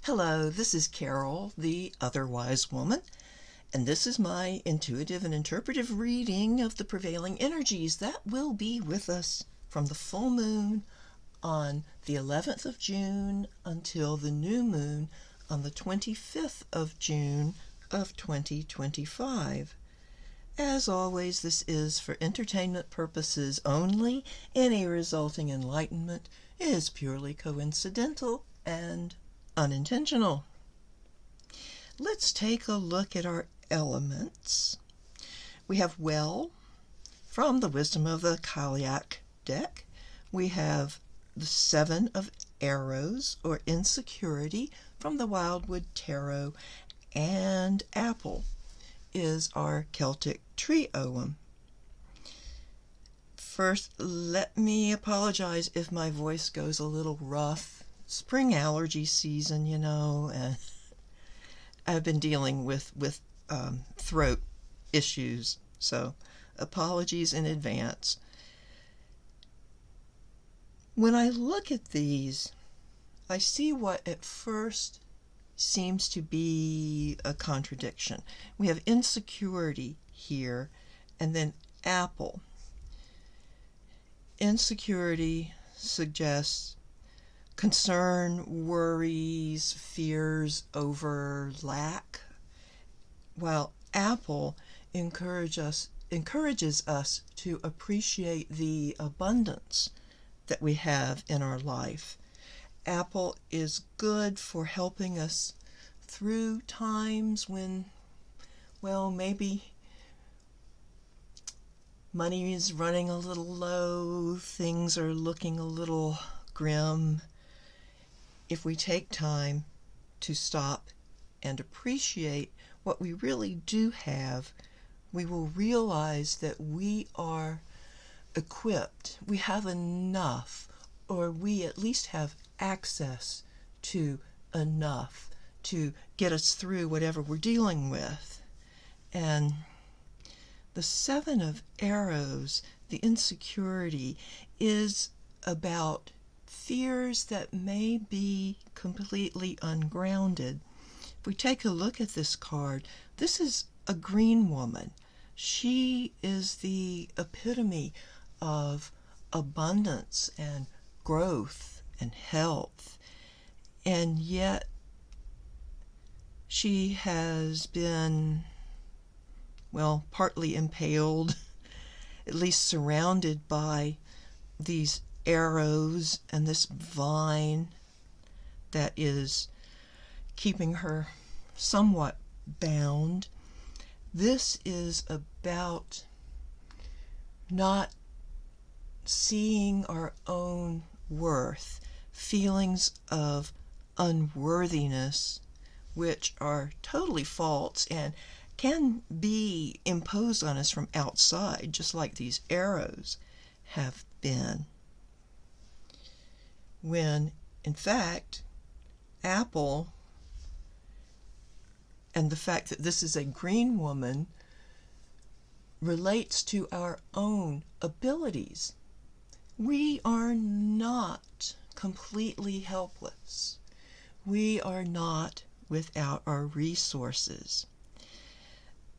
Hello, this is Carol, the Otherwise Woman, and this is my intuitive and interpretive reading of the prevailing energies that will be with us from the full moon on the 11th of June until the new moon on the 25th of June of 2025. As always, this is for entertainment purposes only. Any resulting enlightenment is purely coincidental and unintentional. Let's take a look at our elements. We have well from the Wisdom of the Cailleach deck. We have the Seven of Arrows or Insecurity from the Wildwood Tarot, and apple is our Celtic tree ogham. First, let me apologize if my voice goes a little rough. Spring allergy season, and I've been dealing with throat issues, so apologies in advance. When I look at these, I see what at first seems to be a contradiction. We have insecurity here, and then apple. Insecurity suggests concern, worries, fears over lack, while apple encourages us to appreciate the abundance that we have in our life. Apple is good for helping us through times when, maybe money is running a little low, things are looking a little grim. If we take time to stop and appreciate what we really do have, we will realize that we are equipped. We have enough, or we at least have access to enough to get us through whatever we're dealing with. And the Seven of Arrows, the insecurity, is about fears that may be completely ungrounded. If we take a look at this card, this is a green woman. She is the epitome of abundance and growth and health, and yet she has been, partly impaled, at least surrounded by these arrows and this vine that is keeping her somewhat bound. This is about not seeing our own worth, feelings of unworthiness, which are totally false and can be imposed on us from outside, just like these arrows have been. When, in fact, apple, and the fact that this is a green woman, relates to our own abilities. We are not completely helpless. We are not without our resources.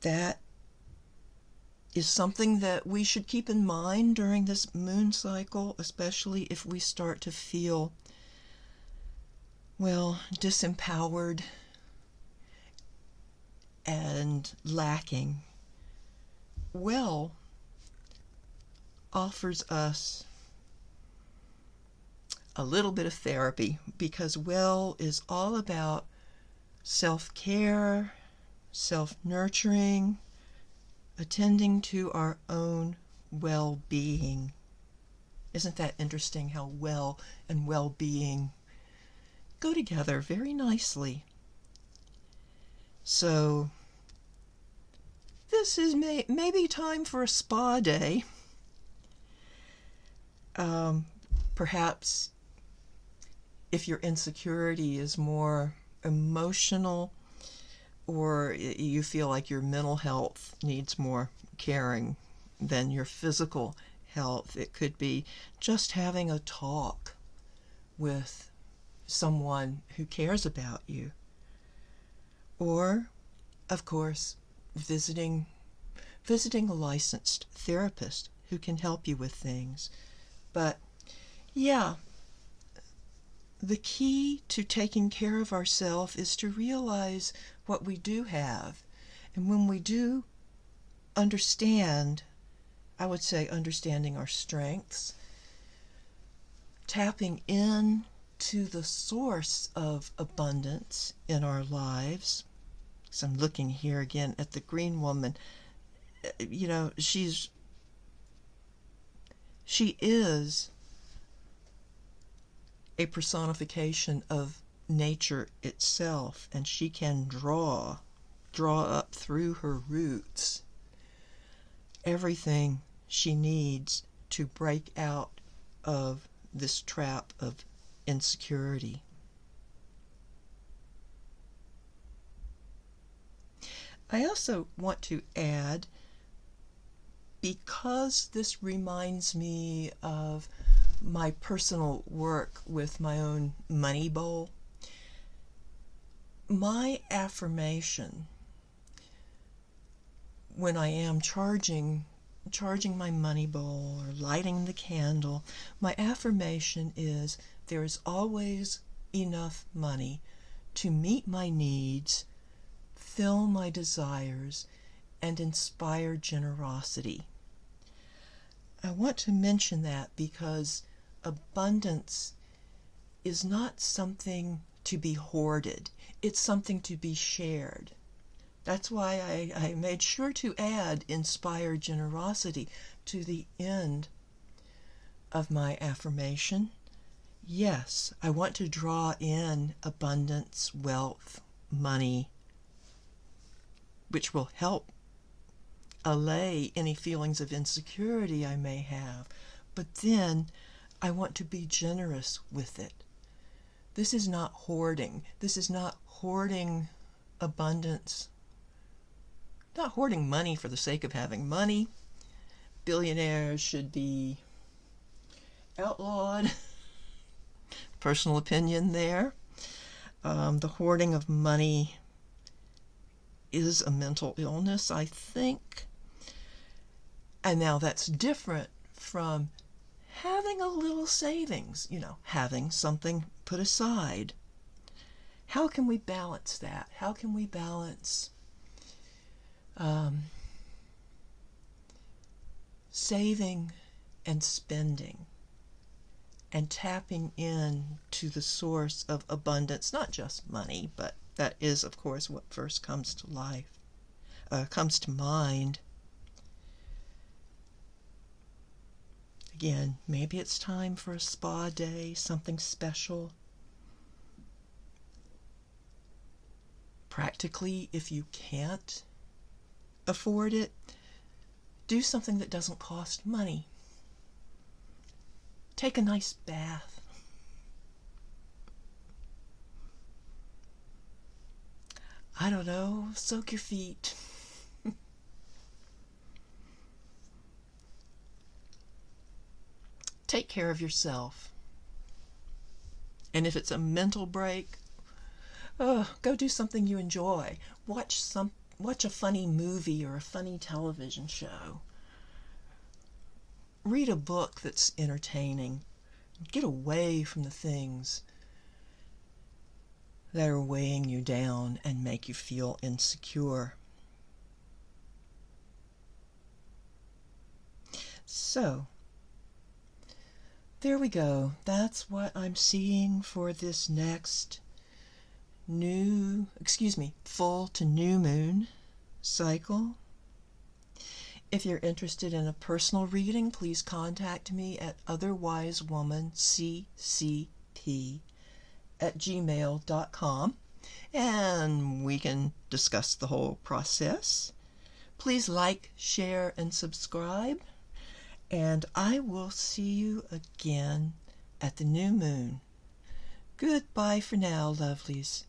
That is something that we should keep in mind during this moon cycle, especially if we start to feel, disempowered and lacking. Well offers us a little bit of therapy, because well is all about self-care, self-nurturing, attending to our own well-being. Isn't that interesting how well and well-being go together very nicely? So this is maybe time for a spa day. Perhaps if your insecurity is more emotional, or you feel like your mental health needs more caring than your physical health, it could be just having a talk with someone who cares about you. Or, of course, visiting a licensed therapist who can help you with things. But yeah, the key to taking care of ourselves is to realize what we do have. And when we do understand, I would say understanding our strengths, tapping in to the source of abundance in our lives. So I'm looking here again at the green woman. You know, she is a personification of nature itself, and she can draw up through her roots everything she needs to break out of this trap of insecurity. I also want to add, because this reminds me of my personal work with my own money bowl, my affirmation when I am charging my money bowl or lighting the candle, my affirmation is there is always enough money to meet my needs, fill my desires, and inspire generosity. I want to mention that because abundance is not something to be hoarded. It's something to be shared. That's why I made sure to add inspire generosity to the end of my affirmation. Yes, I want to draw in abundance, wealth, money, which will help allay any feelings of insecurity I may have. But then I want to be generous with it. This is not hoarding. This is not hoarding abundance. Not hoarding money for the sake of having money. Billionaires should be outlawed. Personal opinion there. The hoarding of money is a mental illness, I think. And now that's different from having a little savings, having something put aside. How can we balance that? How can we balance saving and spending and tapping in to the source of abundance, not just money, but that is, of course, what first comes to mind. Again, maybe it's time for a spa day, something special. Practically, if you can't afford it, do something that doesn't cost money. Take a nice bath. I don't know, soak your feet. Take care of yourself. And if it's a mental break, go do something you enjoy. Watch a funny movie or a funny television show. Read a book that's entertaining. Get away from the things that are weighing you down and make you feel insecure. So, there we go. That's what I'm seeing for this next full to new moon cycle. If you're interested in a personal reading, please contact me at otherwisewomanccp@gmail.com and we can discuss the whole process. Please like, share, and subscribe, and I will see you again at the new moon. Goodbye for now, lovelies.